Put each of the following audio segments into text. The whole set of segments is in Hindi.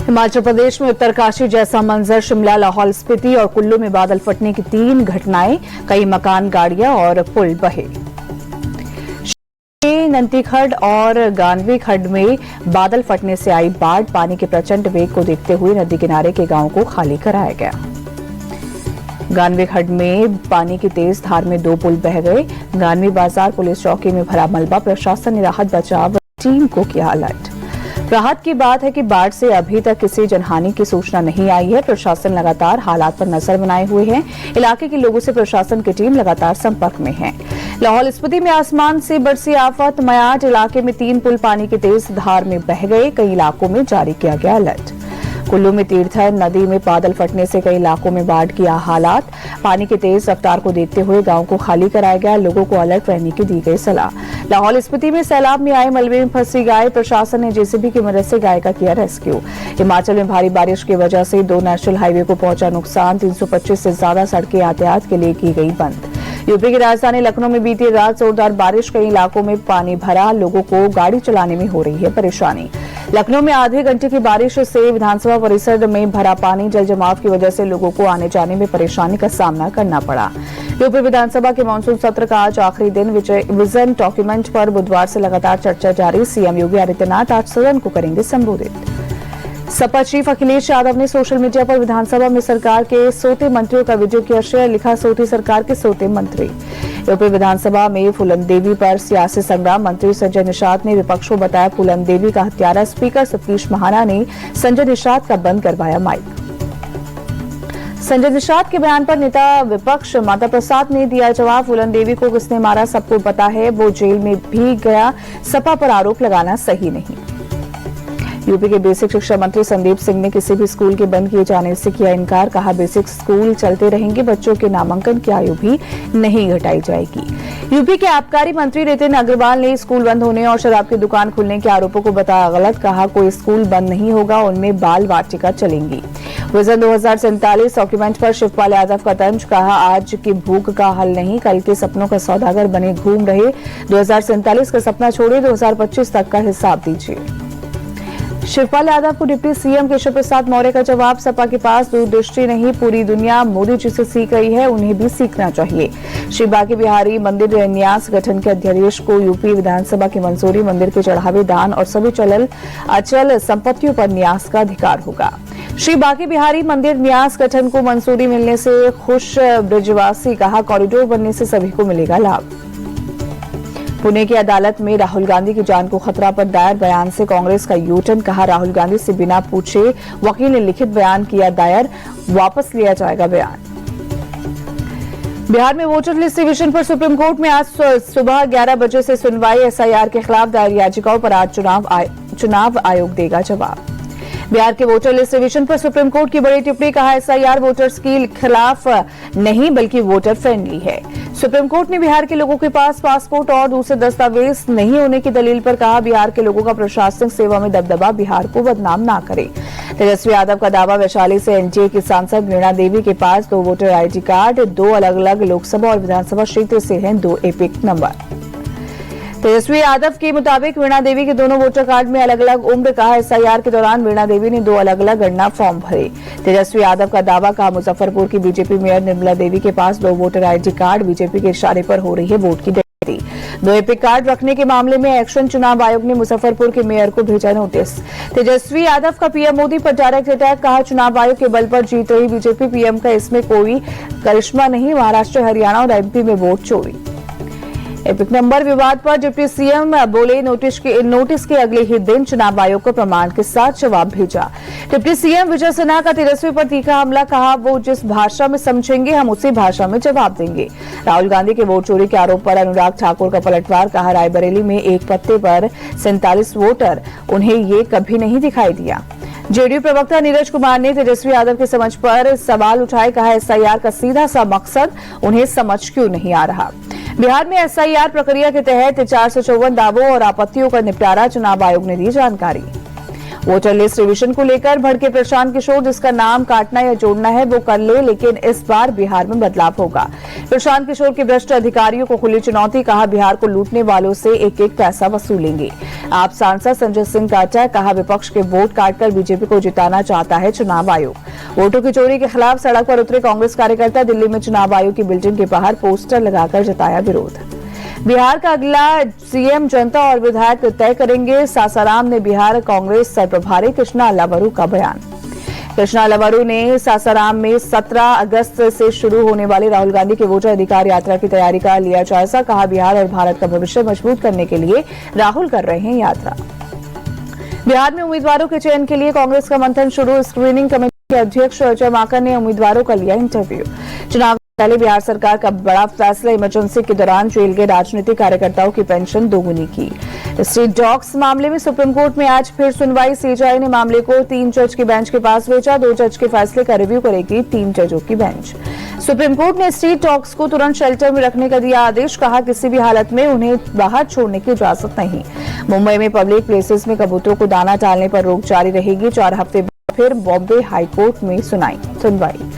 हिमाचल प्रदेश में उत्तरकाशी जैसा मंजर, शिमला, लाहौल स्पीति और कुल्लू में बादल फटने की 3 घटनाएं, कई मकान, गाड़ियां और पुल बहे। नंती खड्ड और गानवी खड्ड में बादल फटने से आई बाढ़, पानी के प्रचंड वेग को देखते हुए नदी किनारे के गांवों को खाली कराया गया। गानवी खड्ड में पानी की तेज धार में 2 पुल बह गए। गानवी बाजार पुलिस चौकी में भरा मलबा, प्रशासन ने राहत बचाव टीम को किया अलर्ट। राहत की बात है कि बाढ़ से अभी तक किसी जनहानि की सूचना नहीं आई है। प्रशासन लगातार हालात पर नजर बनाए हुए है। इलाके के लोगों से प्रशासन की टीम लगातार संपर्क में है। लाहौल स्पीति में आसमान से बरसी आफत, मयाट इलाके में 3 पुल पानी की तेज धार में बह गए। कई इलाकों में जारी किया गया अलर्ट। कुल्लू में तीर्थन नदी में बादल फटने से कई इलाकों में बाढ़ की हालात, पानी की तेज रफ्तार को देखते हुए गांव को खाली कराया गया। लोगों को अलर्ट रहने की दी गई सलाह। लाहौल स्पीति में सैलाब में आए मलबे में फंसी गाय, प्रशासन ने जेसीबी की मदद से गाय का किया रेस्क्यू। हिमाचल में भारी बारिश की वजह से 2 नेशनल हाईवे को पहुंचा नुकसान, 325 से ज्यादा सड़कें यातायात के लिए की गई बंद। यूपी की राजधानी लखनऊ में बीती रात जोरदार बारिश, कई इलाकों में पानी भरा, लोगों को गाड़ी चलाने में हो रही है परेशानी। लखनऊ में आधे घंटे की बारिश से विधानसभा परिसर में भरा पानी, जल जमाव की वजह से लोगों को आने जाने में परेशानी का सामना करना पड़ा। यूपी विधानसभा के मानसून सत्र का आज आखिरी दिन। विजन डॉक्यूमेंट पर बुधवार से लगातार चर्चा जारी। सीएम योगी आदित्यनाथ आज सदन को करेंगे संबोधित। सपा चीफ अखिलेश यादव ने सोशल मीडिया पर विधानसभा में सरकार के सोते मंत्रियों का वीडियो किया शेयर, लिखा सोती सरकार के सोते मंत्री। यूपी विधानसभा में फूलन देवी पर सियासी संग्राम, मंत्री संजय निषाद ने विपक्ष को बताया फूलन देवी का हत्यारा। स्पीकर सतीश महाना ने संजय निषाद का बंद करवाया माइक। संजय निषाद के बयान पर नेता विपक्ष माता प्रसाद ने दिया जवाब, फूलन देवी को किसने मारा सबको पता है, वो जेल में भी गया, सपा पर आरोप लगाना सही नहीं। यूपी के बेसिक शिक्षा मंत्री संदीप सिंह ने किसी भी स्कूल के बंद किए जाने से किया इनकार, कहा बेसिक स्कूल चलते रहेंगे, बच्चों के नामांकन की आयु भी नहीं घटाई जाएगी। यूपी के आबकारी मंत्री नितिन अग्रवाल ने स्कूल बंद होने और शराब की दुकान खुलने के आरोपों को बताया गलत, कहा कोई स्कूल बंद नहीं होगा, उनमें बाल वाटिका चलेंगी। विजन 2047 डॉक्यूमेंट पर शिवपाल यादव का तंज, कहा आज की भूख का हल नहीं, कल के सपनों का सौदागर बने घूम रहे, 2047 का सपना छोड़िए, 2025 तक का हिसाब दीजिए। शिवपाल यादव को डिप्टी सीएम केशव प्रसाद मौर्य का जवाब, सपा के पास दूरदृष्टि नहीं, पूरी दुनिया मोदी जी से सीख रही है, उन्हें भी सीखना चाहिए। श्री बांके बिहारी मंदिर न्यास गठन के अध्यादेश को यूपी विधानसभा की मंजूरी, मंदिर के चढ़ावे, दान और सभी अचल संपत्तियों पर न्यास का अधिकार होगा। श्री बांके बिहारी मंदिर न्यास गठन को मंजूरी मिलने से खुश ब्रजवासी, कहा कॉरिडोर बनने से सभी को मिलेगा लाभ। पुणे की अदालत में राहुल गांधी की जान को खतरा पर दायर बयान से कांग्रेस का यूटर्न, कहा राहुल गांधी से बिना पूछे वकील ने लिखित बयान किया दायर, वापस लिया जाएगा बयान। बिहार में वोटर लिस्ट रिवीजन पर सुप्रीम कोर्ट में आज सुबह 11 बजे से सुनवाई, एसआईआर के खिलाफ दायर याचिकाओं पर आज चुनाव आयोग देगा जवाब। बिहार के वोटर लिस्ट रिवीजन पर सुप्रीम कोर्ट की बड़ी टिप्पणी, कहा एसआईआर वोटर्स के खिलाफ नहीं बल्कि वोटर फ्रेंडली है। सुप्रीम कोर्ट ने बिहार के लोगों के पास पासपोर्ट और दूसरे दस्तावेज नहीं होने की दलील पर कहा बिहार के लोगों का प्रशासनिक सेवा में दबदबा बिहार को बदनाम ना करे। तेजस्वी यादव का दावा, वैशाली से एनडीए की सांसद वीणा देवी के पास 2 वोटर आईडी कार्ड, 2 अलग अलग लोकसभा और विधानसभा क्षेत्र से हैं 2 एपिक नंबर। तेजस्वी यादव के मुताबिक वीणा देवी के दोनों वोटर कार्ड में अलग अलग उम्र, कहा एसआईआर के दौरान वीणा देवी ने 2 अलग अलग गणना फॉर्म भरे। तेजस्वी यादव का दावा, कहा मुजफ्फरपुर की बीजेपी मेयर निर्मला देवी के पास 2 वोटर आईडी कार्ड, बीजेपी के इशारे पर हो रही है वोट की डकैती। 2 एपिक कार्ड रखने के मामले में एक्शन चुनाव आयोग ने मुजफ्फरपुर के मेयर को भेजा नोटिस। तेजस्वी यादव का पीएम मोदी पर डायरेक्ट अटैक, कहा चुनाव आयोग के बल पर जीत रही बीजेपी, पीएम का इसमें कोई करिश्मा नहीं, महाराष्ट्र, हरियाणा और एमपी में वोट चोरी। एपिक नंबर विवाद पर डिप्टी सीएम बोले, नोटिस के अगले ही दिन चुनाव आयोग को प्रमाण के साथ जवाब भेजा। डिप्टी सीएम विजय सिन्हा का तेजस्वी पर तीखा हमला, कहा वो जिस भाषा में समझेंगे हम उसी भाषा में जवाब देंगे। राहुल गांधी के वोट चोरी के आरोप पर अनुराग ठाकुर का पलटवार, कहा रायबरेली में एक पत्ते पर 47 वोटर, उन्हें ये कभी नहीं दिखाई दिया। जेडीयू प्रवक्ता नीरज कुमार ने तेजस्वी यादव की समझ पर सवाल उठाए, कहा एसआईआर का सीधा सा मकसद उन्हें समझ क्यों नहीं आ रहा। बिहार में एसआईआर प्रक्रिया के तहत 454 दावों और आपत्तियों का निपटारा, चुनाव आयोग ने दी जानकारी। वोटर लिस्ट रिवीजन को लेकर भड़के प्रशांत किशोर, जिसका नाम काटना या जोड़ना है वो कर ले, लेकिन इस बार बिहार में बदलाव होगा। प्रशांत किशोर के भ्रष्ट अधिकारियों को खुली चुनौती, कहा बिहार को लूटने वालों से एक एक पैसा वसूलेंगे। आप सांसद संजय सिंह काटा, कहा विपक्ष के वोट काटकर बीजेपी को जिताना चाहता है चुनाव आयोग। वोटों की चोरी के खिलाफ सड़क पर उतरे कांग्रेस कार्यकर्ता, दिल्ली में चुनाव आयोग की बिल्डिंग के बाहर पोस्टर लगाकर जताया विरोध। बिहार का अगला सीएम जनता और विधायक तय करेंगे, सासाराम ने बिहार कांग्रेस सरप्रभारी कृष्णा लवरू का बयान। कृष्णा लवरू ने सासाराम में 17 अगस्त से शुरू होने वाली राहुल गांधी के वोटर अधिकार यात्रा की तैयारी का लिया जायजा, कहा बिहार और भारत का भविष्य मजबूत करने के लिए राहुल कर रहे हैं यात्रा। बिहार में उम्मीदवारों के चयन के लिए कांग्रेस का मंथन शुरू, स्क्रीनिंग कमेटी के अध्यक्ष अजय माकन ने उम्मीदवारों का लिया इंटरव्यू। चुनाव पहले बिहार सरकार का बड़ा फैसला, इमरजेंसी के दौरान जेल गए राजनीतिक कार्यकर्ताओं की पेंशन दोगुनी की। स्ट्रीट डॉग्स मामले में सुप्रीम कोर्ट में आज फिर सुनवाई, सीजेआई ने मामले को 3 जज के बेंच के पास भेजा, 2 जज के फैसले का रिव्यू करेगी 3 जजों की बेंच। सुप्रीम कोर्ट ने स्ट्रीट डॉग्स को तुरंत शेल्टर में रखने का दिया आदेश, कहा किसी भी हालत में उन्हें बाहर छोड़ने की इजाजत नहीं। मुंबई में पब्लिक प्लेसेस में कबूतरों को दाना डालने पर रोक जारी रहेगी, 4 हफ्ते बाद फिर बॉम्बे हाईकोर्ट में सुनवाई।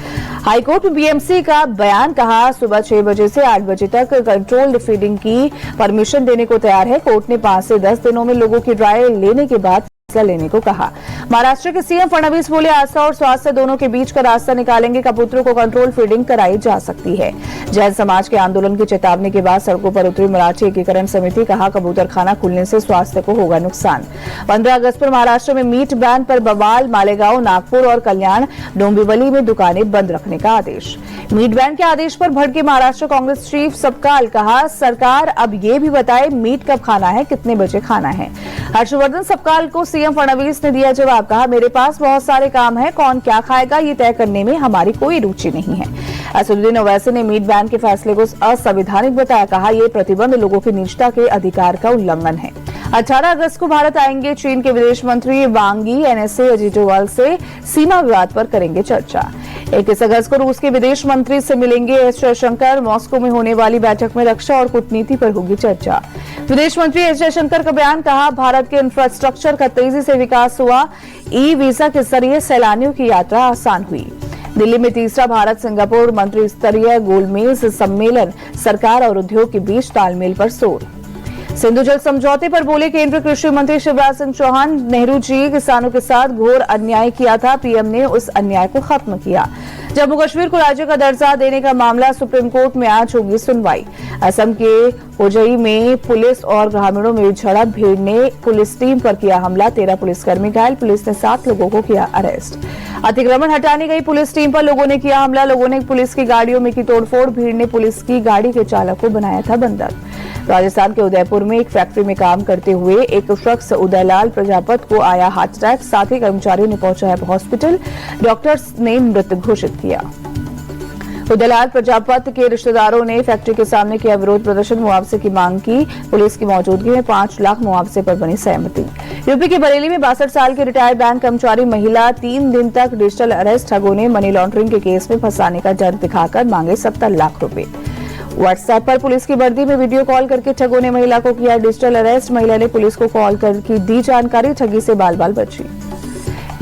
हाईकोर्ट में बीएमसी का बयान, कहा सुबह 6 बजे से 8 बजे तक कंट्रोल्ड फीडिंग की परमिशन देने को तैयार है। कोर्ट ने 5 से 10 दिनों में लोगों की राय लेने के बाद फैसला लेने को कहा। महाराष्ट्र के सीएम फडणवीस बोले, आस्था और स्वास्थ्य दोनों के बीच का रास्ता निकालेंगे, कबूतरों को कंट्रोल फीडिंग कराई जा सकती है। जैन समाज के आंदोलन की चेतावनी के बाद सड़कों पर उतरी मराठी एकीकरण समिति, कहा कबूतर खाना खुलने से स्वास्थ्य को होगा नुकसान। 15 अगस्त पर महाराष्ट्र में मीट बैन पर बवाल, मालेगांव, नागपुर और कल्याण डोंबिवली में दुकानें बंद रखने का आदेश। मीट बैन के आदेश पर भड़के महाराष्ट्र कांग्रेस चीफ सबकाल, कहा सरकार अब ये भी बताए मीट कब खाना है, कितने बजे खाना है। हर्षवर्धन सबकाल को सीएम फडणवीस ने दिया जवाब, कहा मेरे पास बहुत सारे काम है, कौन क्या खाएगा ये तय करने में हमारी कोई रुचि नहीं है। असदुद्दीन ओवैसी ने मीट बैन के फैसले को असंवैधानिक बताया, कहा यह प्रतिबंध लोगों की निजता के अधिकार का उल्लंघन है। 18 अगस्त को भारत आएंगे चीन के विदेश मंत्री वांग यी, एनएसए अजीत डोवाल से सीमा विवाद पर करेंगे चर्चा। 21 अगस्त को रूस के विदेश मंत्री से मिलेंगे एस जयशंकर, मॉस्को में होने वाली बैठक में रक्षा और कूटनीति पर होगी चर्चा। विदेश मंत्री एस जयशंकर का बयान, कहा भारत के इंफ्रास्ट्रक्चर का तेजी से विकास हुआ, ई वीजा के जरिए सैलानियों की यात्रा आसान हुई। दिल्ली में तीसरा भारत सिंगापुर मंत्री स्तरीय गोलमेज सम्मेलन, सरकार और उद्योग के बीच तालमेल पर जोर। सिंधु जल समझौते पर बोले केंद्रीय कृषि मंत्री शिवराज सिंह चौहान, नेहरू जी किसानों के साथ घोर अन्याय किया था, पीएम ने उस अन्याय को खत्म किया। जम्मू कश्मीर को राज्य का दर्जा देने का मामला, सुप्रीम कोर्ट में आज होगी सुनवाई। असम के होजई में पुलिस और ग्रामीणों में झड़प, भीड़ ने पुलिस टीम पर किया हमला, 13 पुलिसकर्मी घायल, पुलिस ने 7 लोगों को किया अरेस्ट। अतिक्रमण हटाने गई पुलिस टीम पर लोगों ने किया हमला, लोगों ने पुलिस की गाड़ियों में की तोड़फोड़, भीड़ ने पुलिस की गाड़ी के चालक को बनाया था बंधक। राजस्थान के उदयपुर में एक फैक्ट्री में काम करते हुए एक शख्स उदयलाल प्रजापत को आया हार्ट अटैक, साथ ही कर्मचारियों ने पहुंचाया हॉस्पिटल, डॉक्टर्स ने मृत घोषित किया। उदयलाल प्रजापत के रिश्तेदारों ने फैक्ट्री के सामने किया विरोध प्रदर्शन, मुआवजे की मांग की, पुलिस की मौजूदगी में 5 लाख मुआवजे पर बनी सहमति। यूपी के बरेली में 62 साल की रिटायर्ड बैंक कर्मचारी महिला 3 दिन तक डिजिटल अरेस्ट, ठगों ने मनी लॉन्ड्रिंग के केस में फंसाने का डर दिखाकर मांगे 70 लाख रुपए। व्हाट्सएप पर पुलिस की वर्दी में वीडियो कॉल करके ठगों ने महिला को किया डिजिटल अरेस्ट, महिला ने पुलिस को कॉल करके दी जानकारी, ठगी से बाल बाल बची।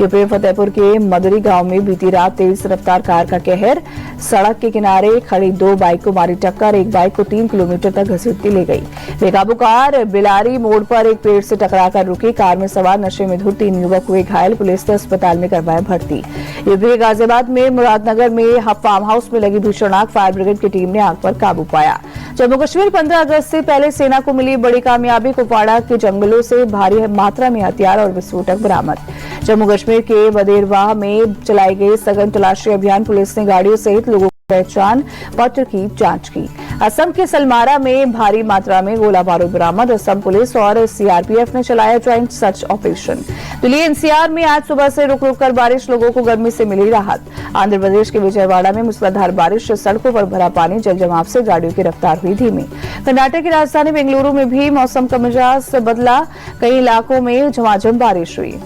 यूपी फतेहपुर के मदरी गांव में बीती रात तेज रफ्तार कार का कहर, सड़क के किनारे खड़ी 2 बाइक को मारी टक्कर, एक बाइक को 3 किलोमीटर तक घसीटती ले गई। बेकाबू कार बिलारी मोड़ पर एक पेड़ से टकराकर रुकी, कार में सवार नशे में धुत 3 युवक हुए घायल, पुलिस ने अस्पताल में करवाया भर्ती। यूपी के गाजियाबाद में मुरादनगर में फार्म हाउस में लगी भीषण आग, फायर ब्रिगेड की टीम ने आग पर काबू पाया। जम्मू कश्मीर 15 अगस्त से पहले सेना को मिली बड़ी कामयाबी, कुपवाड़ा के जंगलों से भारी मात्रा में हथियार और विस्फोटक बरामद। जम्मू कश्मीर के बदेरवाह में चलाए गए सघन तलाशी अभियान, पुलिस ने गाड़ियों सहित लोगों की पहचान पत्र की जांच की। असम के सलमारा में भारी मात्रा में गोला बारूद बरामद, असम पुलिस और सीआरपीएफ ने चलाया joint search operation. Delhi NCR में आज सुबह से रुक रुक कर बारिश, लोगों को गर्मी से मिली राहत। आंध्र प्रदेश के विजयवाड़ा में मूसलाधार बारिश, सड़कों पर भरा पानी, जल जमाव से गाड़ियों की रफ्तार हुई धीमी। कर्नाटक की राजधानी बेंगलुरु में भी मौसम का मिजाज बदला, कई इलाकों में झमाझम बारिश हुई।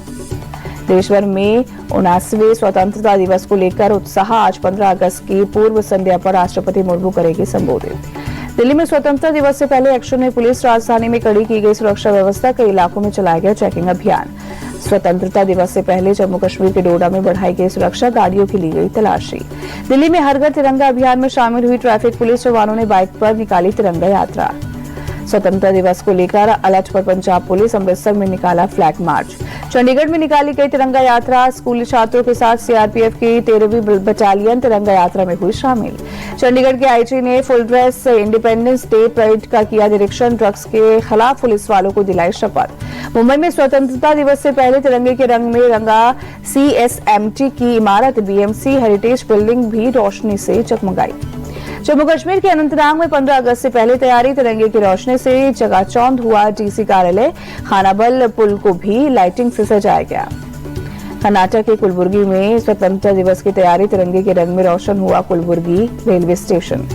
देश भर में 79वें स्वतंत्रता दिवस को लेकर उत्साह, आज 15 अगस्त की पूर्व संध्या पर राष्ट्रपति मुर्मू करेगी संबोधित। दिल्ली में स्वतंत्रता दिवस से पहले एक्शन में पुलिस, राजधानी में कड़ी की गई सुरक्षा व्यवस्था, कई इलाकों में चलाया गया चेकिंग अभियान। स्वतंत्रता दिवस से पहले जम्मू कश्मीर के डोडा में बढ़ाई गई सुरक्षा, गाड़ियों की ली गई तलाशी। दिल्ली में हर घर तिरंगा अभियान में शामिल हुई ट्रैफिक पुलिस, जवानों ने बाइक पर निकाली तिरंगा यात्रा। स्वतंत्रता दिवस को लेकर अलर्ट पर पंजाब पुलिस, अमृतसर में निकाला फ्लैग मार्च। चंडीगढ़ में निकाली गई तिरंगा यात्रा, स्कूली छात्रों के साथ सीआरपीएफ की 13वीं बटालियन तिरंगा यात्रा में हुई शामिल। चंडीगढ़ के आईजी ने full dress independence day parade का किया निरीक्षण, ड्रग्स के खिलाफ पुलिस वालों को दिलाई शपथ। मुंबई में स्वतंत्रता दिवस से पहले तिरंगे के रंग में रंगा सीएसएमटी की इमारत, बीएमसी हेरिटेज बिल्डिंग भी रोशनी से जगमगाई। जम्मू कश्मीर के अनंतनाग में 15 अगस्त से पहले तैयारी, तिरंगे की रोशनी से चकाचौंध हुआ डीसी कार्यालय, खानाबल पुल को भी लाइटिंग से सजाया गया। कर्नाटक के कुलबुर्गी में स्वतंत्रता दिवस की तैयारी, तिरंगे के रंग में रोशन हुआ कुलबुर्गी रेलवे स्टेशन।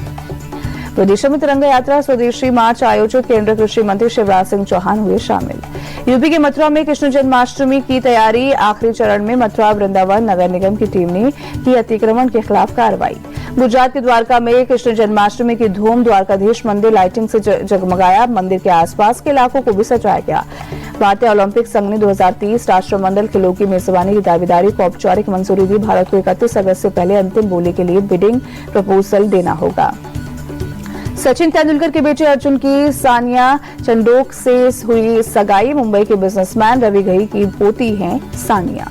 विदेशों में तिरंगा यात्रा, स्वदेशी मार्च आयोजित, केंद्रीय कृषि मंत्री शिवराज सिंह चौहान हुए शामिल। यूपी के मथुरा में कृष्ण जन्माष्टमी की तैयारी, आखिरी चरण में मथुरा वृंदावन नगर निगम की टीम ने की अतिक्रमण के खिलाफ कार्रवाई। गुजरात के द्वारका में कृष्ण जन्माष्टमी की धूम, द्वारकाधीश मंदिर लाइटिंग से जगमगाया, मंदिर के आसपास के इलाकों को भी सजाया गया। भारतीय ओलंपिक संघ ने 2030 राष्ट्रमंडल खेलों की मेजबानी की दावेदारी को औपचारिक मंजूरी दी। भारत को 31 अगस्त से पहले अंतिम बोली के लिए बिडिंग प्रपोजल देना होगा। सचिन तेंदुलकर के बेटे अर्जुन की सानिया चंडोक से हुई सगाई, मुंबई के बिजनेसमैन रवि घई की पोती हैं सानिया।